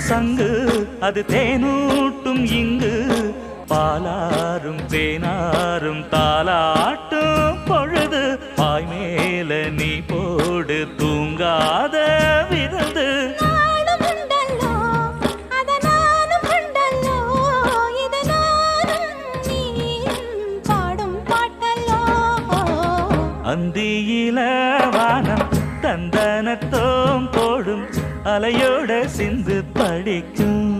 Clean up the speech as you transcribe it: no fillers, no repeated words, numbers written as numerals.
சங்கு அது தேனூட்டும் இங்கு பாலாரும் தேனாரும் தாலாட்டும் பொழுது பாய் மேல நீ போடு தூங்காத விருந்து அந்தியில வானம் தந்தனத்தோம் போடும் அலையோட சிந்து படிக்கும்